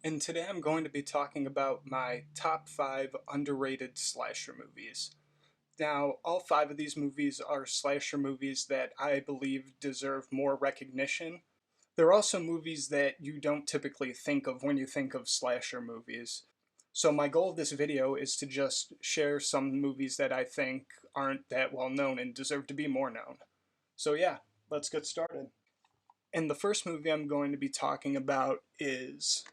and today I'm going to be talking about my top 5 underrated slasher movies. Now, all 5 of these movies are slasher movies that I believe deserve more recognition. They're also movies that you don't typically think of when you think of slasher movies. So my goal of this video is to just share some movies that I think aren't that well known and deserve to be more known. So yeah, let's get started. And the first movie I'm going to be talking about is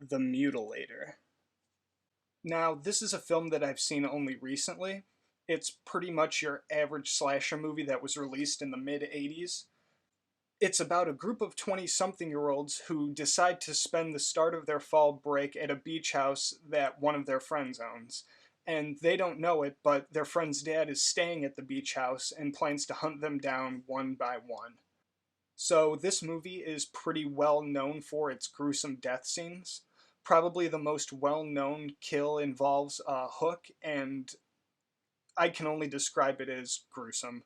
The Mutilator. Now, this is a film that I've seen only recently. It's pretty much your average slasher movie that was released in the mid-80s. It's about a group of 20-something-year-olds who decide to spend the start of their fall break at a beach house that one of their friends owns. And they don't know it, but their friend's dad is staying at the beach house and plans to hunt them down one by one. So this movie is pretty well known for its gruesome death scenes. Probably the most well-known kill involves a hook, and I can only describe it as gruesome.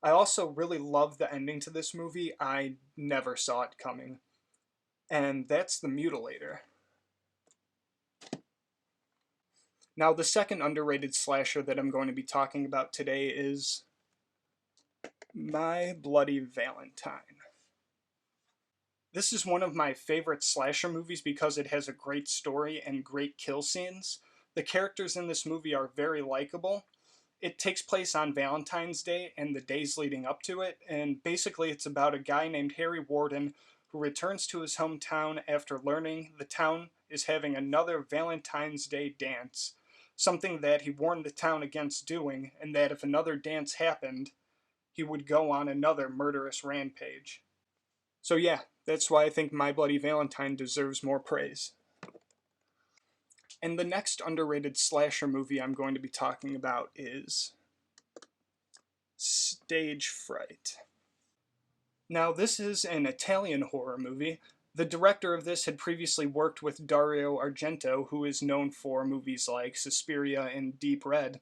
I also really love the ending to this movie. I never saw it coming. And that's The Mutilator. Now, the second underrated slasher that I'm going to be talking about today is My Bloody Valentine. This is one of my favorite slasher movies because it has a great story and great kill scenes. The characters in this movie are very likable. It takes place on Valentine's Day and the days leading up to it, and basically it's about a guy named Harry Warden who returns to his hometown after learning the town is having another Valentine's Day dance, something that he warned the town against doing, and that if another dance happened, he would go on another murderous rampage. So yeah, that's why I think My Bloody Valentine deserves more praise. And the next underrated slasher movie I'm going to be talking about is Stage Fright. Now, this is an Italian horror movie. The director of this had previously worked with Dario Argento, who is known for movies like Suspiria and Deep Red.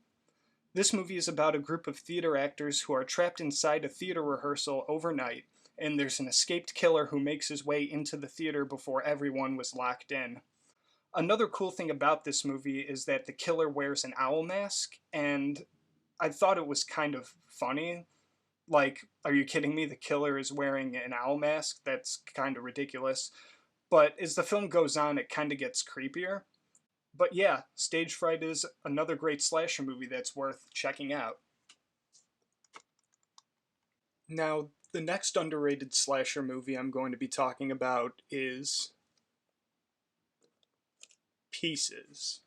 This movie is about a group of theater actors who are trapped inside a theater rehearsal overnight, and there's an escaped killer who makes his way into the theater before everyone was locked in. Another cool thing about this movie is that the killer wears an owl mask, and I thought it was kind of funny. Like, are you kidding me? The killer is wearing an owl mask? That's kind of ridiculous. But as the film goes on, it kind of gets creepier. But yeah, Stage Fright is another great slasher movie that's worth checking out. Now, the next underrated slasher movie I'm going to be talking about is Pieces.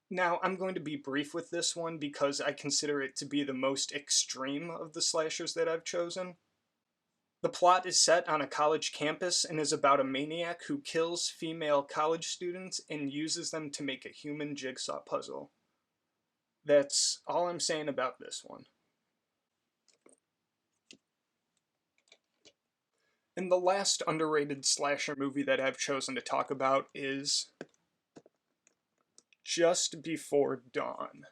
Now, I'm going to be brief with this one because I consider it to be the most extreme of the slashers that I've chosen. The plot is set on a college campus and is about a maniac who kills female college students and uses them to make a human jigsaw puzzle. That's all I'm saying about this one. And the last underrated slasher movie that I've chosen to talk about is Just Before Dawn.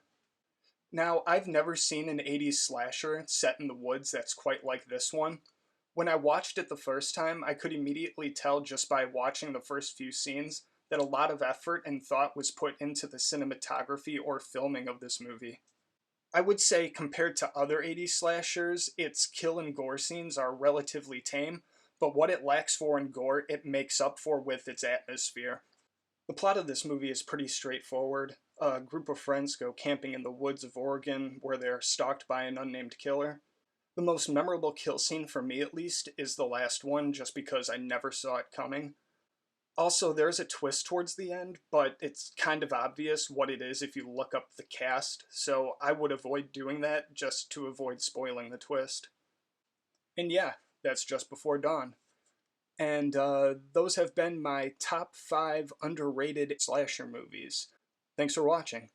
Now, I've never seen an 80s slasher set in the woods that's quite like this one. When I watched it the first time, I could immediately tell just by watching the first few scenes that a lot of effort and thought was put into the cinematography or filming of this movie. I would say compared to other 80s slashers, its kill and gore scenes are relatively tame, but what it lacks for in gore, it makes up for with its atmosphere. The plot of this movie is pretty straightforward. A group of friends go camping in the woods of Oregon where they're stalked by an unnamed killer. The most memorable kill scene, for me at least, is the last one, just because I never saw it coming. Also, there's a twist towards the end, but it's kind of obvious what it is if you look up the cast, so I would avoid doing that just to avoid spoiling the twist. And yeah, that's Just Before Dawn. And those have been my top 5 underrated slasher movies. Thanks for watching.